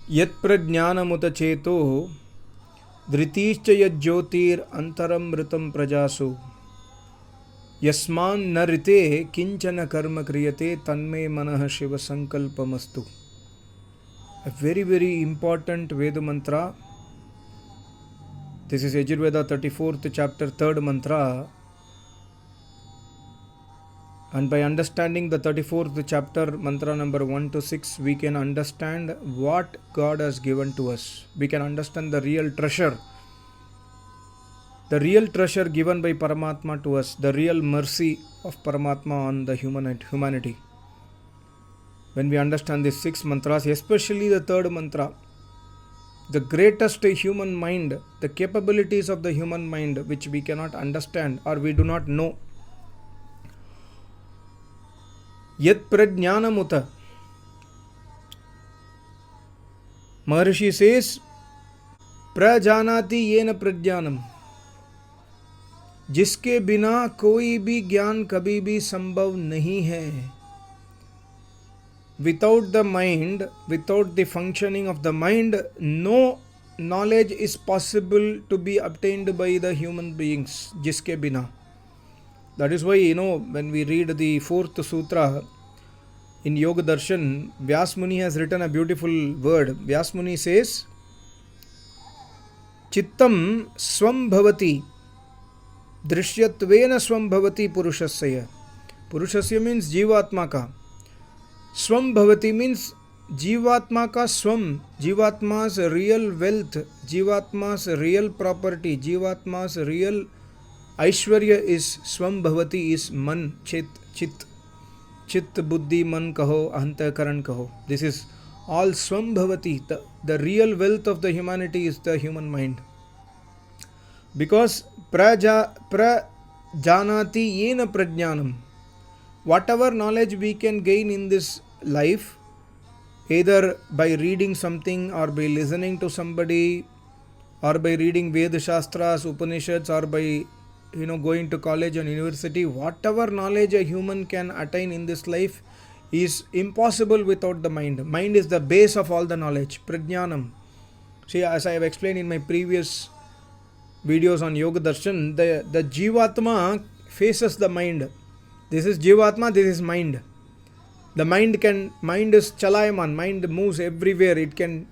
Yat prajnanamuta cheto dhritischa yad jyotir antaramritam prajasu yasman narite kinchana karma kriyate tanme manah shiva sankalpamastu. A very, very important Veda mantra. This is Yajurveda 34th chapter 3rd mantra. And by understanding the 34th chapter, mantra number 1 to 6, we can understand what God has given to us. We can understand the real treasure given by Paramatma to us, the real mercy of Paramatma on the humanity. When we understand these 6 mantras, especially the 3rd mantra, the greatest human mind, the capabilities of the human mind which we cannot understand or we do not know. Yat prajnanamuta. Maharishi says, prajanati yena prajnanam. जिसके बिना कोई भी ज्ञान कभी भी संभव नहीं है. Without the mind, without the functioning of the mind, no knowledge is possible to be obtained by the human beings. जिसके बिना. That is why, when we read the 4th sutra in Yoga Darshan, Vyas Muni has written a beautiful word. Vyas Muni says, Chittam swam bhavati, drishyatveena swam bhavati purushasya. Purushasya means jivatma ka. Swam bhavati means jivatma ka swam. Jivatma's real wealth, jivatma's real property, jivatma's real Aishwarya is swam bhavati, is man, chit. Chit, buddhi, man kaho, ahanta karan kaho. This is all swam bhavati. The real wealth of the humanity is the human mind. Because prajanati yena prajnanam. Whatever knowledge we can gain in this life, either by reading something or by listening to somebody or by reading Veda Shastras, Upanishads, or by going to college and university, whatever knowledge a human can attain in this life is impossible without the mind. Mind is the base of all the knowledge. Prajnanam. See, as I have explained in my previous videos on Yoga Darshan, the jivatma faces the mind. This is jivatma, this is mind. The mind is chalayaman, mind moves everywhere. It can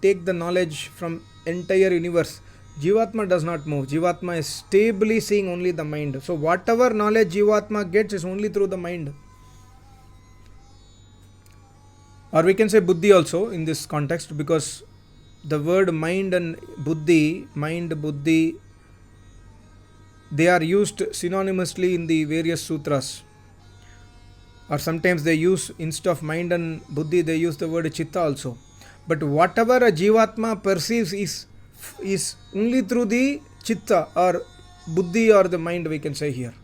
take the knowledge from entire universe. Jivatma does not move. Jivatma is stably seeing only the mind. So whatever knowledge Jivatma gets is only through the mind. Or we can say buddhi also in this context, because the word mind and buddhi, they are used synonymously in the various sutras. Or sometimes they use, instead of mind and buddhi, they use the word chitta also. But whatever a Jivatma perceives is only through the chitta or buddhi or the mind, we can say here.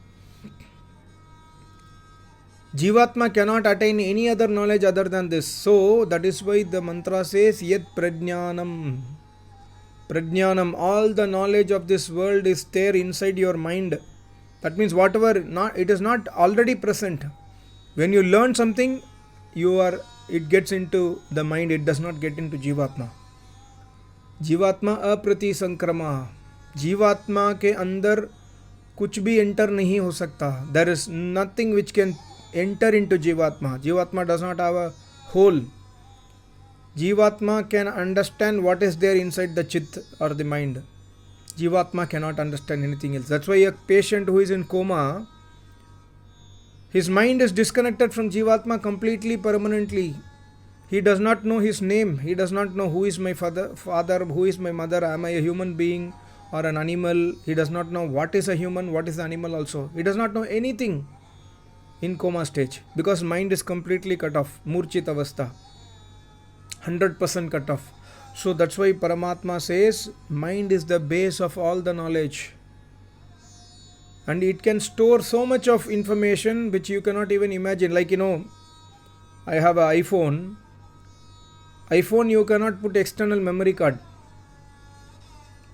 Jivatma cannot attain any other knowledge other than this. So that is why the mantra says Yat prajnanam. Prajnanam, all the knowledge of this world is there inside your mind. That means it is not already present. When you learn something, it gets into the mind, it does not get into Jivatma. जीवात्मा अप्रति संक्रमा. जीवात्मा के अंदर कुछ भी enter नहीं हो सकता. There is nothing which can enter into Jivatma. Jivatma does not have a hole. Jivatma can understand what is there inside the chit or the mind. Jivatma cannot understand anything else. That's why a patient who is in coma, his mind is disconnected from Jivatma completely, permanently. He does not know his name. He does not know who is my father, who is my mother, am I a human being or an animal. He does not know what is a human, what is the animal also. He does not know anything in coma stage, because mind is completely cut off. Murchit avastha. 100% cut off. So that's why Paramatma says mind is the base of all the knowledge. And it can store so much of information which you cannot even imagine. Like, I have an iPhone. You cannot put external memory card,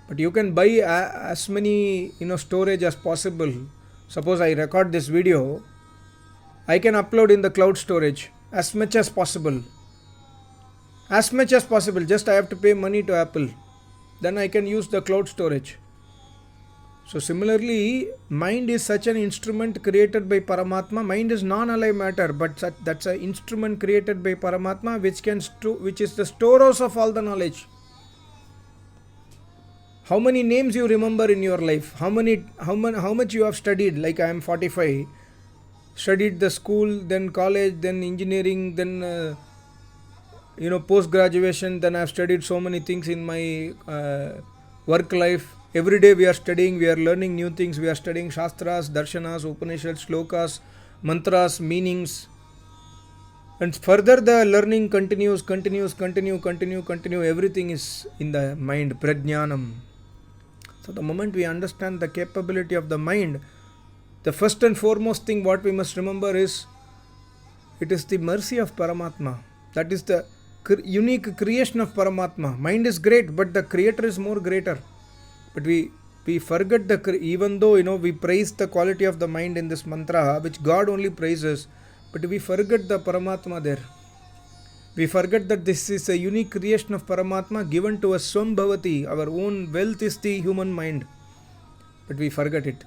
but you can buy as many storage as possible. Suppose I record this video, I can upload in the cloud storage as much as possible. as much as possible. Just I have to pay money to Apple, then I can use the cloud storage. So similarly, mind is such an instrument created by Paramatma. Mind is non-alive matter, but that's an instrument created by Paramatma which is the storehouse of all the knowledge. How many names you remember in your life? How much you have studied? Like I am 45, studied the school, then college, then engineering, then post graduation. Then I have studied so many things in my work life. Every day we are studying, we are learning new things. We are studying Shastras, Darshanas, Upanishads, Shlokas, Mantras, meanings. And further the learning continues. Everything is in the mind, Prajnanam. So the moment we understand the capability of the mind, the first and foremost thing what we must remember is, it is the mercy of Paramatma. That is the unique creation of Paramatma. Mind is great, but the creator is more greater. But we forget even though we praise the quality of the mind in this mantra, which God only praises, but we forget the Paramatma there. We forget that this is a unique creation of Paramatma given to us Swambhavati. Our own wealth is the human mind, but we forget it.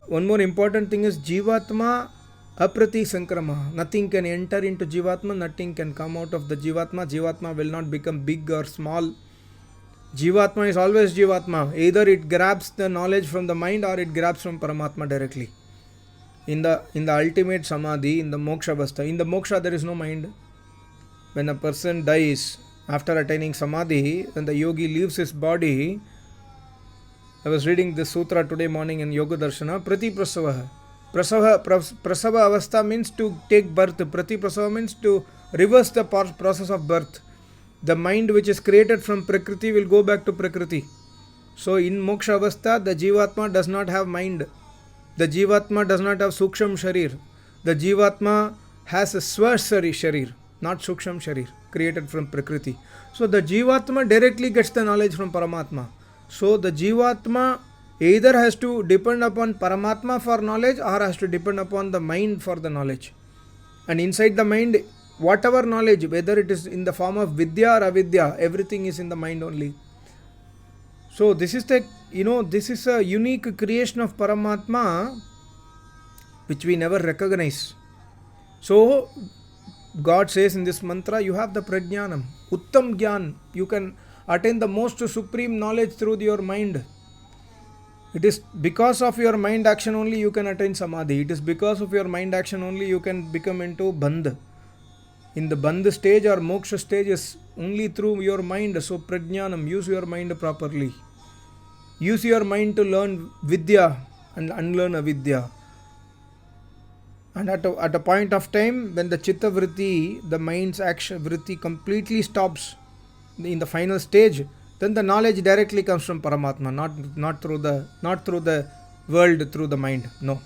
One more important thing is Jivatma Aprati Sankrama. Nothing can enter into Jivatma, nothing can come out of the Jivatma. Jivatma will not become big or small. Jivatma is always Jivatma. Either it grabs the knowledge from the mind or it grabs from Paramatma directly. In the ultimate Samadhi, in the Moksha Avastha, in the Moksha there is no mind. When a person dies after attaining Samadhi, when the yogi leaves his body, I was reading this sutra today morning in Yoga Darshana, Prati Prasava. Prasava Avastha means to take birth. Prati Prasava means to reverse the process of birth. The mind which is created from Prakriti will go back to Prakriti. So in Moksha Avastha, the Jivatma does not have mind. The Jivatma does not have Suksham Sharir. The Jivatma has a Swashari Sharir, not Suksham Sharir, created from Prakriti. So the Jivatma directly gets the knowledge from Paramatma. So the Jivatma either has to depend upon Paramatma for knowledge or has to depend upon the mind for the knowledge. And inside the mind, whatever knowledge, whether it is in the form of Vidya or Avidya, everything is in the mind only. So this is this is a unique creation of Paramatma which we never recognize. So God says in this mantra, you have the Prajnanam, Uttam Gyan. You can attain the most supreme knowledge through your mind. It is because of your mind action only you can attain Samadhi. It is because of your mind action only you can become into Bandh. In the Bandh stage or Moksha stage is only through your mind. So Prajnanam, use your mind properly. Use your mind to learn Vidya and unlearn Avidya. And at a point of time when the Chitta Vritti, the mind's action Vritti completely stops in the final stage, then the knowledge directly comes from Paramatma, not through the world, through the mind. No.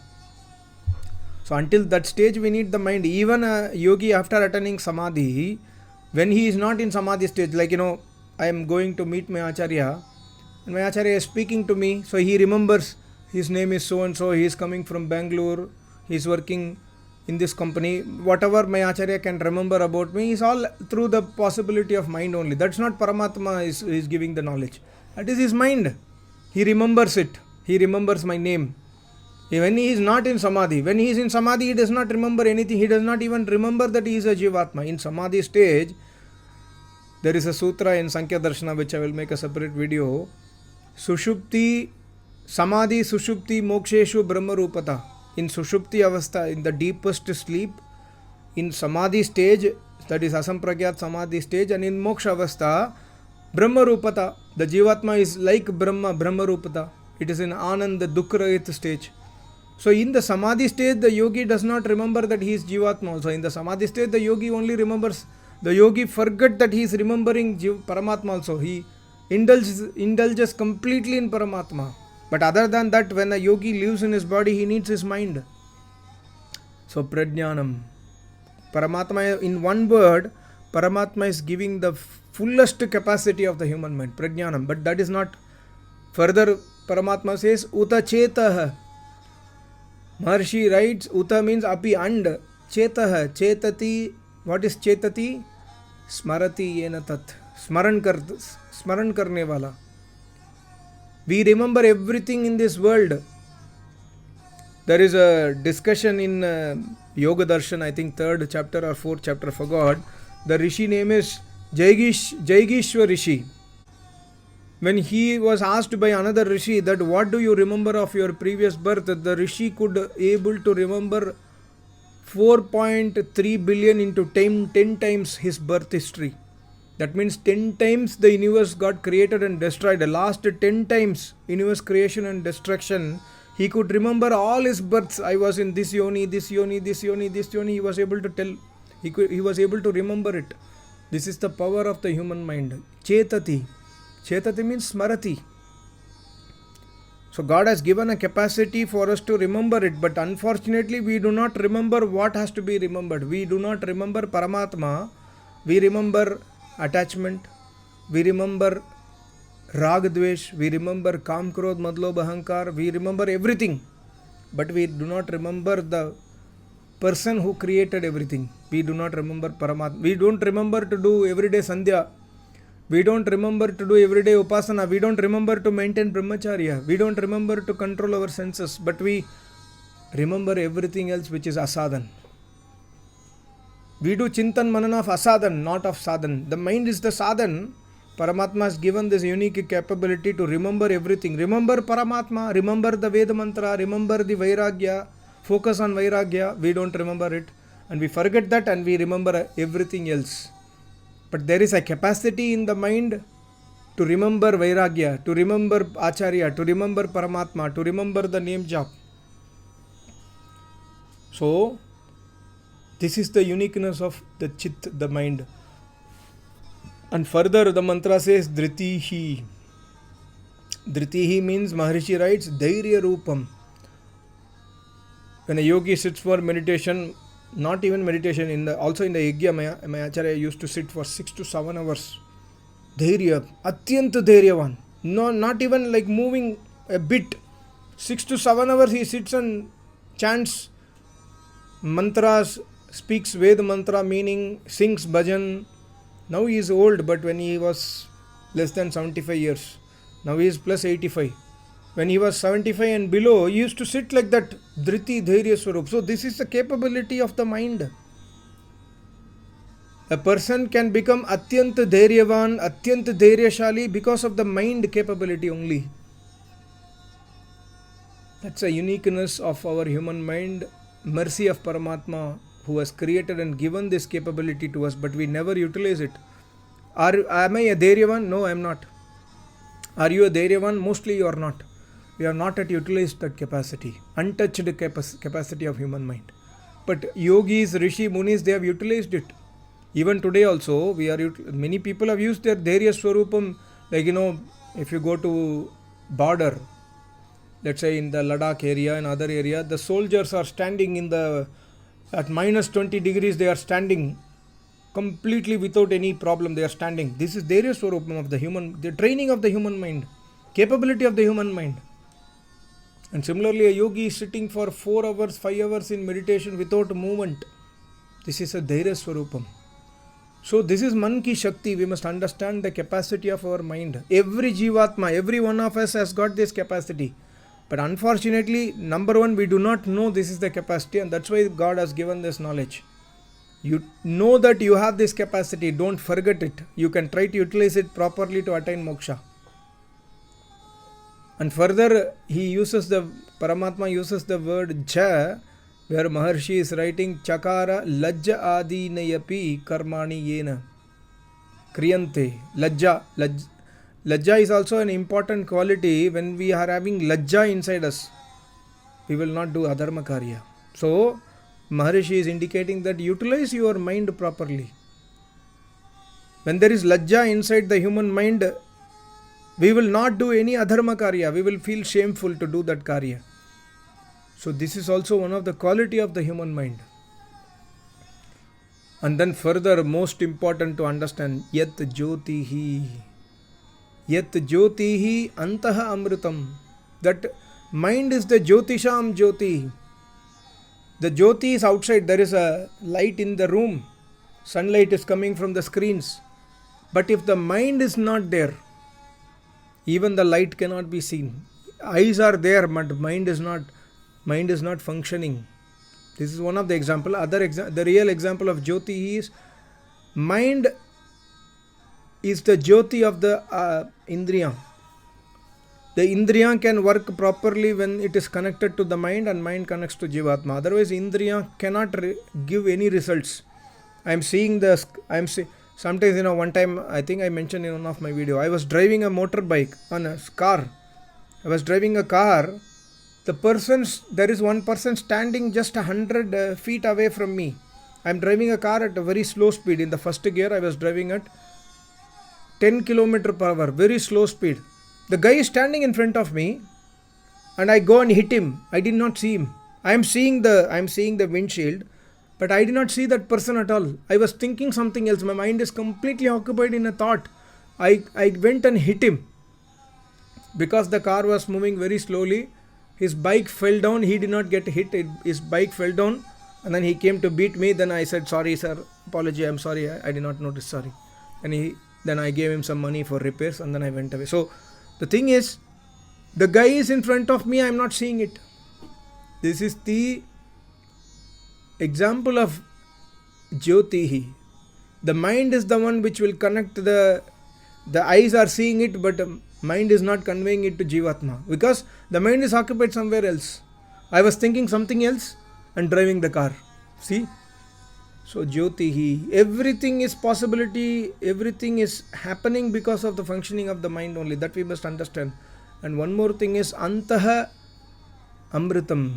So until that stage we need the mind. Even a yogi after attaining Samadhi, when he is not in Samadhi stage, like I am going to meet my Acharya and my Acharya is speaking to me, so he remembers his name is so and so, he is coming from Bangalore, he is working in this company. Whatever my Acharya can remember about me is all through the possibility of mind only. That's not Paramatma is giving the knowledge. That is his mind. He remembers it. He remembers my name. When he is not in Samadhi, when he is in Samadhi, he does not remember anything. He does not even remember that he is a Jivatma. In Samadhi stage, there is a sutra in Sankhya Darshana which I will make a separate video. Sushupti, Samadhi, Sushupti, Moksheshu, Brahma Rupata. In Sushupti Avastha, in the deepest sleep, in Samadhi stage, that is Asampragyat Samadhi stage, and in Moksha Avastha, Brahma Rupata. The Jivatma is like Brahma Rupata. It is in Anand, the Dukhrahit stage. So in the Samadhi stage, the yogi does not remember that he is Jivatma also. In the Samadhi stage, the yogi only remembers, the yogi forget that he is remembering Paramatma also. He indulges completely in Paramatma. But other than that, when a yogi lives in his body, he needs his mind. So Prajnanam. Paramatma, in one word, Paramatma is giving the fullest capacity of the human mind, Prajnanam. But that is not, further Paramatma says, Uta Chetaha. Maharshi writes, Uta means api and Chetaha. Chetati, what is Chetati? Smarati yena tat. Smaran karne wala. We remember everything in this world. There is a discussion in Yoga Darshan, I think 3rd chapter or 4th chapter, forgot. The Rishi name is Jaigishwa Rishi. When he was asked by another Rishi that what do you remember of your previous birth, the Rishi could able to remember 4.3 billion into 10 times his birth history. That means 10 times the universe got created and destroyed. The last 10 times universe creation and destruction, he could remember all his births. I was in this yoni, this yoni, this yoni, this yoni. He was able to tell. He was able to remember it. This is the power of the human mind. Chetati. Chetati means smarati. So God has given a capacity for us to remember it, but unfortunately we do not remember what has to be remembered. We do not remember Paramatma. We remember attachment. We remember Rag Dvesh. We remember Kam Krodh Madlobh Ahankar. We remember everything, but we do not remember the person who created everything. We do not remember Paramatma. We don't remember to do everyday Sandhya. We don't remember to do everyday Upasana. We don't remember to maintain Brahmacharya. We don't remember to control our senses. But we remember everything else which is asadhan. We do Chintan Manana of asadhan, not of sadhan. The mind is the sadhan. Paramatma has given this unique capability to remember everything. Remember Paramatma. Remember the Veda Mantra. Remember the Vairagya. Focus on Vairagya. We don't remember it. And we forget that and we remember everything else. But there is a capacity in the mind to remember Vairagya, to remember Acharya, to remember Paramatma, to remember the name Jap. So, this is the uniqueness of the Chit, the mind. And further the mantra says Dhritihi. Dhritihi means, Maharishi writes, Dhairya Rupam. When a yogi sits for meditation, not even meditation, also in the Yajna, my Acharya used to sit for 6 to 7 hours. Dhairya, Atyanta Dhairyavan. No, not even like moving a bit. 6 to 7 hours he sits and chants mantras, speaks Veda mantra meaning, sings bhajan. Now he is old, but when he was less than 75 years, now he is plus 85. When he was 75 and below, he used to sit like that, Dhriti Dhairya Swarup. So this is the capability of the mind. A person can become Atyanta Dhairyavan, Atyanta Dhairyashali because of the mind capability only. That's a uniqueness of our human mind, mercy of Paramatma who has created and given this capability to us, but we never utilize it. Am I a Dhairyavan? No, I am not. Are you a Dhairyavan? Mostly you are not. We have not yet utilized that capacity, untouched capacity of human mind. But yogis, rishi, munis, they have utilized it. Even today also, many people have used their Dhairya Swarupam. Like, if you go to border, let's say in the Ladakh area and other area, the soldiers are standing at minus 20 degrees, they are standing completely without any problem. They are standing. This is Dhairya Swarupam of the training of the human mind, capability of the human mind. And similarly, a yogi is sitting for 4 hours, 5 hours in meditation without movement. This is a Dhairya Swarupam. So this is Man Ki Shakti. We must understand the capacity of our mind. Every jivatma, every one of us has got this capacity. But unfortunately, number one, we do not know this is the capacity, and that's why God has given this knowledge. You know that you have this capacity. Don't forget it. You can try to utilize it properly to attain moksha. And further, Paramatma uses the word Ja, where Maharshi is writing Chakara Lajja Adi Nayapi Karmani Yena Kriyante. Lajja is also an important quality. When we are having Lajja inside us, we will not do adharma karya. So, Maharishi is indicating that utilize your mind properly. When there is Lajja inside the human mind, we will not do any adharma karya. We will feel shameful to do that karya. So this is also one of the quality of the human mind. And then further, most important to understand, Yat Jyotihi Antaha Amritam. That mind is the Jyotisham Jyoti. The Jyoti is outside. There is a light in the room. sunlight is coming from the screens. But if the mind is not there, even the light cannot be seen. Eyes are there, but mind is not functioning. This is one of the example. The real example of Jyoti is mind is the Jyoti of the Indriya. The Indriya can work properly when it is connected to the mind and mind connects to Jivatma. Otherwise, Indriya cannot give any results. Sometimes, one time, I think I mentioned in one of my video, I was driving a motorbike on a car. I was driving a car. There is one person standing just 100 feet away from me. I am driving a car at a very slow speed. In the first gear, I was driving at 10 km per hour, very slow speed. The guy is standing in front of me, and I go and hit him. I did not see him. I am seeing the windshield, but I did not see that person at all. I was thinking something else. My mind is completely occupied in a thought. I went and hit him. Because the car was moving very slowly, his bike fell down. He did not get hit. His bike fell down, and then he came to beat me. Then I said, "Sorry, sir. Apology. I'm sorry. I did not notice. Sorry." And then I gave him some money for repairs, and then I went away. So the thing is, the guy is in front of me. I'm not seeing it. This is the example of Jyotihi. The mind is the one which will connect the eyes are seeing it, but mind is not conveying it to Jivatma, because the mind is occupied somewhere else. I was thinking something else and driving the car. See? So Jyotihi, everything is possibility, everything is happening because of the functioning of the mind only. That we must understand. And one more thing is Antaha Amritam.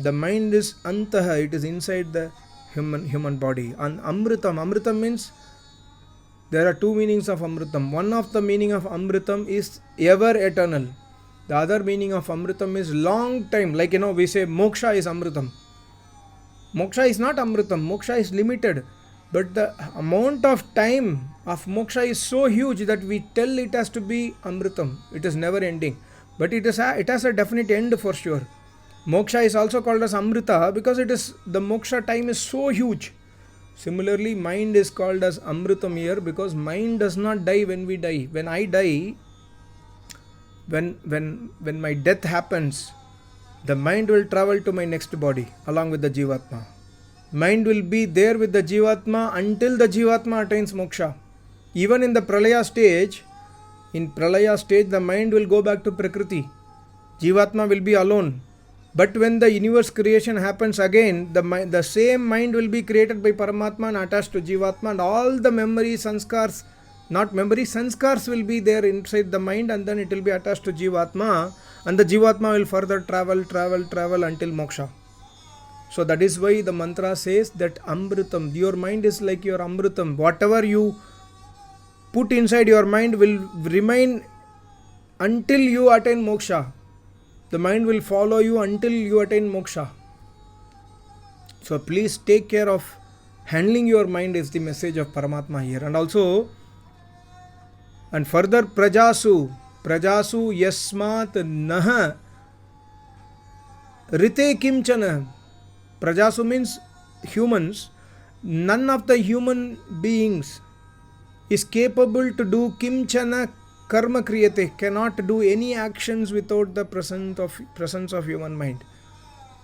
The mind is Antaha, it is inside the human body. And Amritam means, there are two meanings of Amritam. One of the meaning of Amritam is ever eternal. The other meaning of Amritam is long time. Like we say Moksha is Amritam. Moksha is not Amritam. Moksha is limited. But the amount of time of Moksha is so huge that we tell it has to be Amritam. It is never ending. But it has a definite end for sure. Moksha is also called as Amrita because the Moksha time is so huge. Similarly, mind is called as Amritam here because mind does not die when we die. When I die, when my death happens, the mind will travel to my next body along with the Jivatma. Mind will be there with the Jivatma until the Jivatma attains Moksha. Even in the Pralaya stage, the mind will go back to Prakriti. Jivatma will be alone. But when the universe creation happens again, the same mind will be created by Paramatma and attached to Jivatma, and all the sanskars will be there inside the mind, and then it will be attached to Jivatma, and the Jivatma will further travel until Moksha. So that is why the mantra says that Amritam, your mind is like your Amritam. Whatever you put inside your mind will remain until you attain Moksha. The mind will follow you until you attain Moksha. So please take care of handling your mind is the message of Paramatma here. And further Prajasu yasmat naha rite kimchana. Prajasu means humans. None of the human beings is capable to do kimchana karma kriyate, cannot do any actions without the presence of human mind.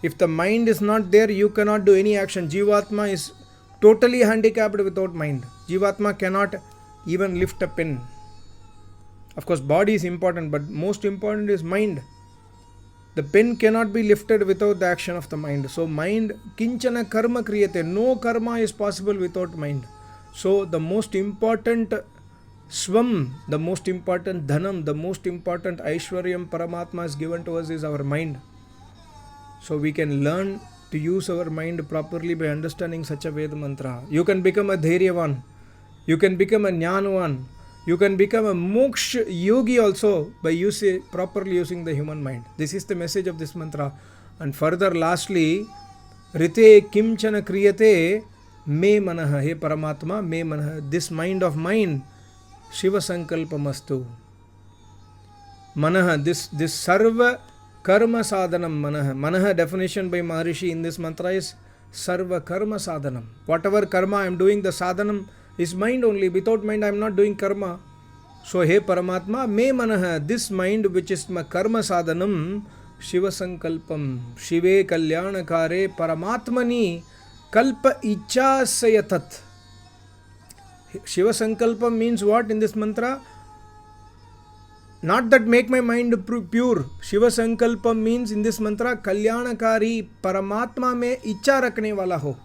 If the mind is not there, you cannot do any action. Jivatma is totally handicapped without mind. Jivatma cannot even lift a pen. Of course, body is important, but most important is mind. The pen cannot be lifted without the action of the mind. So mind, kinchana karma kriyate, no karma is possible without mind. So the most important Swam, the most important Dhanam, the most important Aishwaryam Paramatma has given to us is our mind. So we can learn to use our mind properly by understanding such a Veda mantra. You can become a Dhairyavan, you can become a Jnanavan, you can become a Moksha Yogi also by properly using the human mind. This is the message of this mantra. And further, lastly, Rite Kimchana Kriyate Me Manaha, He Paramatma, Me Manaha, this mind of mine, Shiva Sankalpamastu. Manaha, this Sarva Karma Sadhanam Manaha. Manaha definition by Maharishi in this mantra is sarva karma sadhanam. Whatever karma I am doing, the sadhanam is mind only. Without mind I am not doing karma. So hey Paramatma, me manah, this mind which is my karma sadhanam, Shiva sankalpam, Shive kalyanakare Paramatmani kalpa ichasayatat. Shiva sankalpam means what in this mantra? Not that make my mind pure. Shiva sankalpam means in this mantra kalyanakari, Paramatma mein icha rakne wala ho.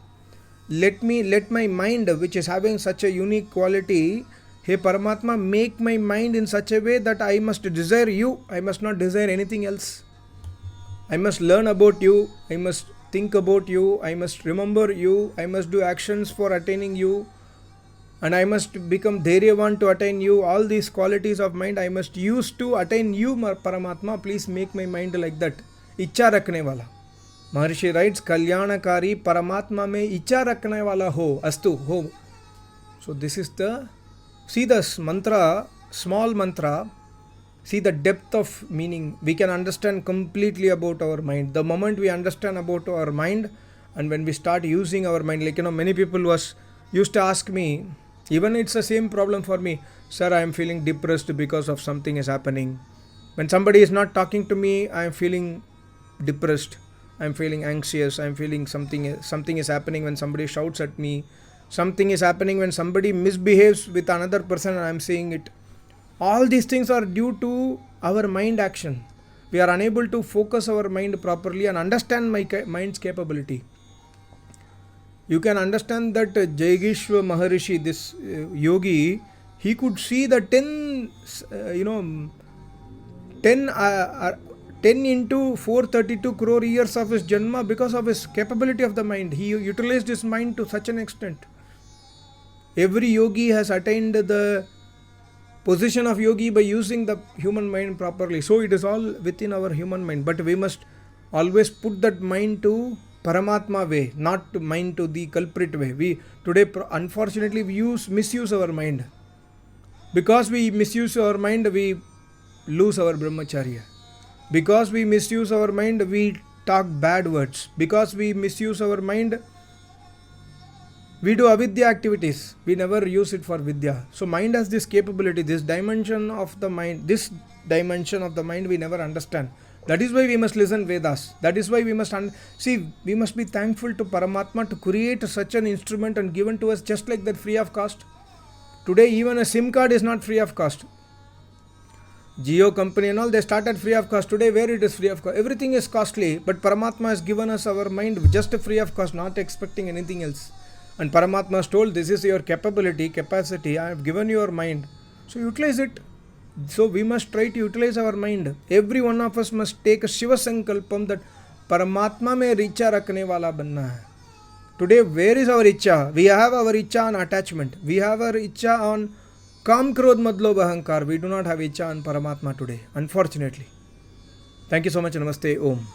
Let my mind, which is having such a unique quality, hey Paramatma, make my mind in such a way that I must desire you. I must not desire anything else. I must learn about you. I must think about you. I must remember you. I must do actions for attaining you. And I must become Dharyavan to attain you. All these qualities of mind I must use to attain you, Paramatma. Please make my mind like that. Icha rakne wala. Maharshi writes, Kalyanakari Paramatma mein icha rakne wala ho. Astu, ho. So this is the, see this mantra, small mantra, see the depth of meaning. We can understand completely about our mind. The moment we understand about our mind and when we start using our mind, like many people used to ask me, even it's the same problem for me, sir, I am feeling depressed because of something is happening. When somebody is not talking to me, I am feeling depressed. I am feeling anxious. I am feeling something is happening when somebody shouts at me. Something is happening when somebody misbehaves with another person and I am seeing it. All these things are due to our mind action. We are unable to focus our mind properly and understand my mind's capability. You can understand that Jayagishwa Maharishi, this yogi, he could see the 10 into 432 crore years of his Janma because of his capability of the mind. He utilized his mind to such an extent. Every yogi has attained the position of yogi by using the human mind properly. So it is all within our human mind. But we must always put that mind to Paramatma way, not mind to the culprit way. Today, unfortunately, we misuse our mind. Because we misuse our mind, we lose our brahmacharya. Because we misuse our mind, we talk bad words. Because we misuse our mind, we do avidya activities. We never use it for vidya. So mind has this capability, this dimension of the mind we never understand. That is why we must listen Vedas. That is why we must we must be thankful to Paramatma to create such an instrument and given to us just like that, free of cost. Today even a SIM card is not free of cost. Jio company and all, they started free of cost. Today where it is free of cost? Everything is costly, but Paramatma has given us our mind just free of cost, not expecting anything else. And Paramatma has told, this is your capacity, I have given you your mind. So utilize it. So we must try to utilize our mind. Every one of us must take a Shiva Sankalpam that Paramatma mein richa rakne wala banna hai. Today where is our icha? We have our icha on attachment. We have our icha on Kam Krodh Madlobh Ahankar. We do not have icha on Paramatma today, unfortunately. Thank you so much. Namaste. Om.